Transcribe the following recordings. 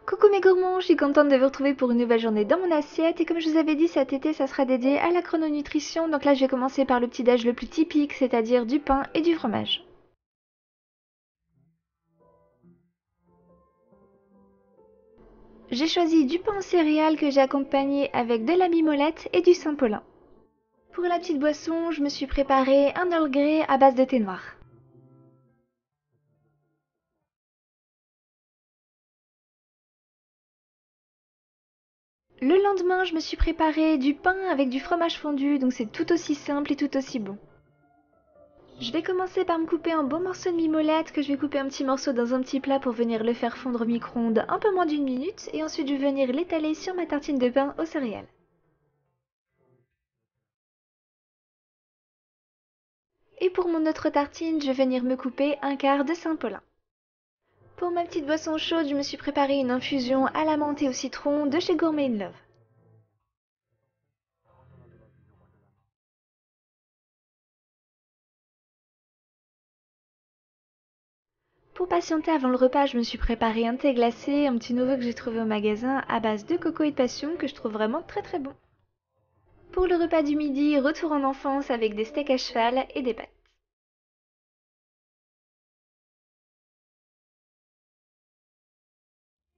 Coucou mes gourmands, je suis contente de vous retrouver pour une nouvelle journée dans mon assiette et comme je vous avais dit cet été ça sera dédié à la chrononutrition, donc là je vais commencer par le petit-déj le plus typique, c'est-à-dire du pain et du fromage. J'ai choisi du pain en céréales que j'ai accompagné avec de la mimolette et du Saint-Paulin. Pour la petite boisson, je me suis préparé un Earl Grey à base de thé noir. Le lendemain, je me suis préparé du pain avec du fromage fondu, donc c'est tout aussi simple et tout aussi bon. Je vais commencer par me couper un bon morceau de mimolette que je vais couper un petit morceau dans un petit plat pour venir le faire fondre au micro-ondes un peu moins d'une minute et ensuite je vais venir l'étaler sur ma tartine de pain aux céréales. Et pour mon autre tartine, je vais venir me couper un quart de Saint-Paulin. Pour ma petite boisson chaude, je me suis préparé une infusion à la menthe et au citron de chez Gourmet in Love. Pour patienter avant le repas, je me suis préparé un thé glacé, un petit nouveau que j'ai trouvé au magasin à base de coco et de passion que je trouve vraiment très très bon. Pour le repas du midi, retour en enfance avec des steaks à cheval et des pâtes.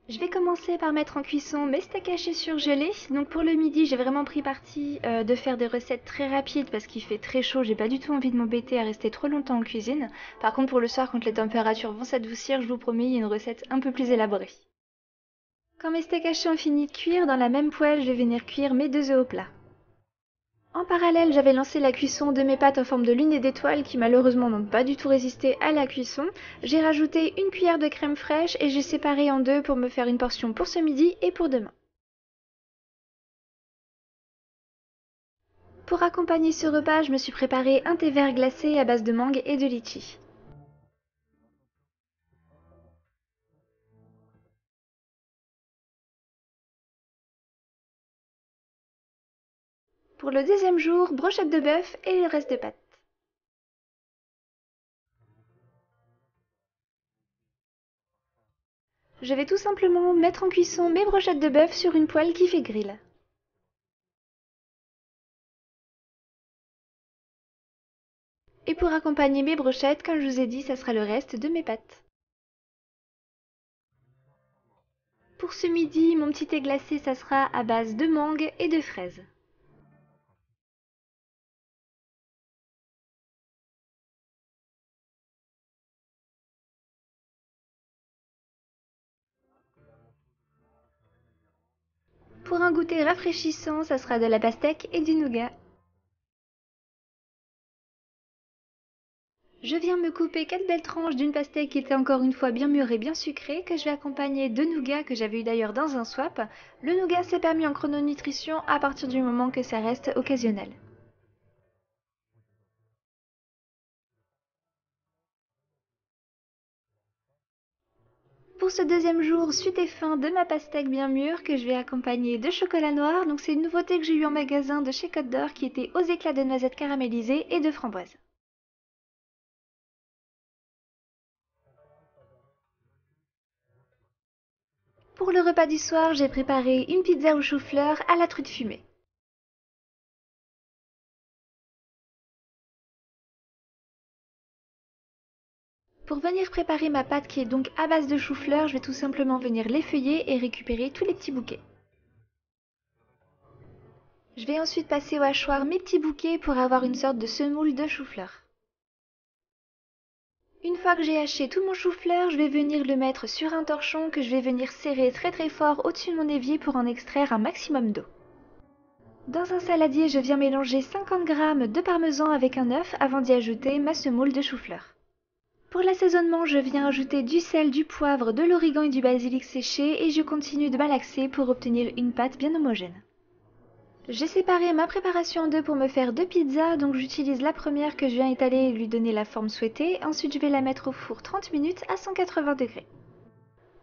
Je vais commencer par mettre en cuisson mes steaks hachés surgelés. Donc pour le midi, j'ai vraiment pris parti de faire des recettes très rapides parce qu'il fait très chaud. J'ai pas du tout envie de m'embêter à rester trop longtemps en cuisine. Par contre, pour le soir, quand les températures vont s'adoucir, je vous promets, il y a une recette un peu plus élaborée. Quand mes steaks hachés ont fini de cuire, dans la même poêle, je vais venir cuire mes 2 œufs au plat. En parallèle, j'avais lancé la cuisson de mes pâtes en forme de lune et d'étoile qui malheureusement n'ont pas du tout résisté à la cuisson. J'ai rajouté une cuillère de crème fraîche et j'ai séparé en deux pour me faire une portion pour ce midi et pour demain. Pour accompagner ce repas, je me suis préparé un thé vert glacé à base de mangue et de litchi. Pour le deuxième jour, brochette de bœuf et le reste de pâtes. Je vais tout simplement mettre en cuisson mes brochettes de bœuf sur une poêle qui fait grill. Et pour accompagner mes brochettes, comme je vous ai dit, ça sera le reste de mes pâtes. Pour ce midi, mon petit thé glacé, ça sera à base de mangue et de fraises. Pour un goûter rafraîchissant, ça sera de la pastèque et du nougat. Je viens me couper 4 belles tranches d'une pastèque qui était encore une fois bien mûre et bien sucrée, que je vais accompagner de nougat que j'avais eu d'ailleurs dans un swap. Le nougat s'est permis en chrononutrition à partir du moment que ça reste occasionnel. Pour ce deuxième jour, suite et fin de ma pastèque bien mûre que je vais accompagner de chocolat noir. Donc c'est une nouveauté que j'ai eue en magasin de chez Côte d'Or qui était aux éclats de noisettes caramélisées et de framboises. Pour le repas du soir, j'ai préparé une pizza au chou-fleur à la truite fumée. Pour venir préparer ma pâte qui est donc à base de chou-fleur, je vais tout simplement venir l'effeuiller et récupérer tous les petits bouquets. Je vais ensuite passer au hachoir mes petits bouquets pour avoir une sorte de semoule de chou-fleur. Une fois que j'ai haché tout mon chou-fleur, je vais venir le mettre sur un torchon que je vais venir serrer très très fort au-dessus de mon évier pour en extraire un maximum d'eau. Dans un saladier, je viens mélanger 50 g de parmesan avec un œuf avant d'y ajouter ma semoule de chou-fleur. Pour l'assaisonnement, je viens ajouter du sel, du poivre, de l'origan et du basilic séché et je continue de malaxer pour obtenir une pâte bien homogène. J'ai séparé ma préparation en deux pour me faire 2 pizzas, donc j'utilise la première que je viens étaler et lui donner la forme souhaitée. Ensuite, je vais la mettre au four 30 minutes à 180 degrés.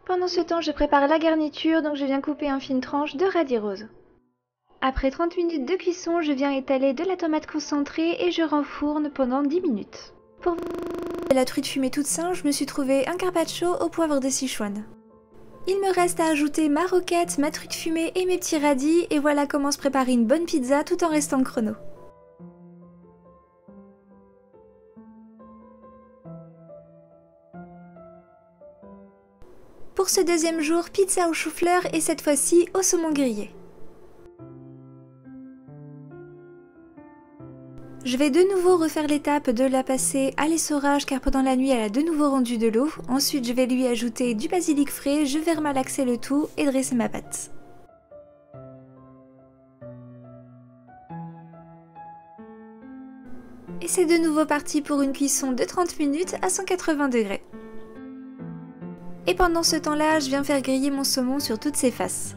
Pendant ce temps, je prépare la garniture, donc je viens couper en fines tranches de radis rose. Après 30 minutes de cuisson, je viens étaler de la tomate concentrée et je renfourne pendant 10 minutes. Pour la truite fumée toute simple, je me suis trouvé un carpaccio au poivre de Sichuan. Il me reste à ajouter ma roquette, ma truite fumée et mes petits radis, et voilà comment se préparer une bonne pizza tout en restant chrono. Pour ce deuxième jour, pizza au chou-fleur et cette fois-ci au saumon grillé. Je vais de nouveau refaire l'étape de la passer à l'essorage car pendant la nuit elle a de nouveau rendu de l'eau. Ensuite je vais lui ajouter du basilic frais, je vais remalaxer le tout et dresser ma pâte. Et c'est de nouveau parti pour une cuisson de 30 minutes à 180 degrés. Et pendant ce temps-là, je viens faire griller mon saumon sur toutes ses faces.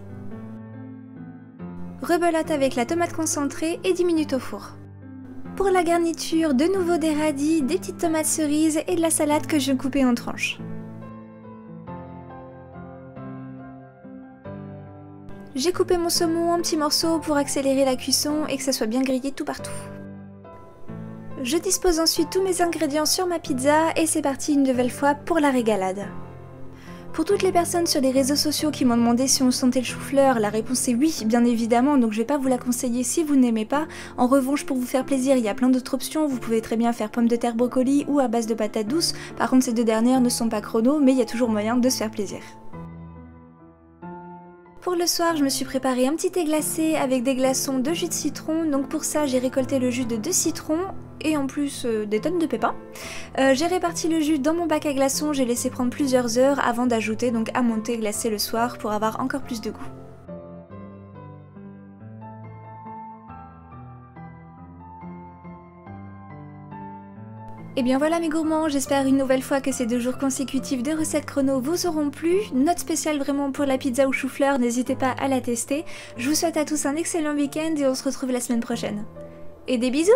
Rebelote avec la tomate concentrée et 10 minutes au four. Pour la garniture, de nouveau des radis, des petites tomates cerises et de la salade que je coupais en tranches. J'ai coupé mon saumon en petits morceaux pour accélérer la cuisson et que ça soit bien grillé tout partout. Je dispose ensuite tous mes ingrédients sur ma pizza et c'est parti une nouvelle fois pour la régalade. Pour toutes les personnes sur les réseaux sociaux qui m'ont demandé si on sentait le chou-fleur, la réponse est oui, bien évidemment, donc je vais pas vous la conseiller si vous n'aimez pas. En revanche, pour vous faire plaisir, il y a plein d'autres options, vous pouvez très bien faire pommes de terre brocoli ou à base de patates douces. Par contre, ces deux dernières ne sont pas chrono, mais il y a toujours moyen de se faire plaisir. Pour le soir, je me suis préparé un petit thé glacé avec des glaçons de jus de citron. Donc pour ça, j'ai récolté le jus de 2 citrons et en plus des tonnes de pépins. J'ai réparti le jus dans mon bac à glaçons, j'ai laissé prendre plusieurs heures avant d'ajouter donc à mon thé glacé le soir pour avoir encore plus de goût. Et bien voilà mes gourmands, j'espère une nouvelle fois que ces 2 jours consécutifs de recettes chrono vous auront plu. Note spéciale vraiment pour la pizza au chou-fleur, n'hésitez pas à la tester. Je vous souhaite à tous un excellent week-end et on se retrouve la semaine prochaine. Et des bisous!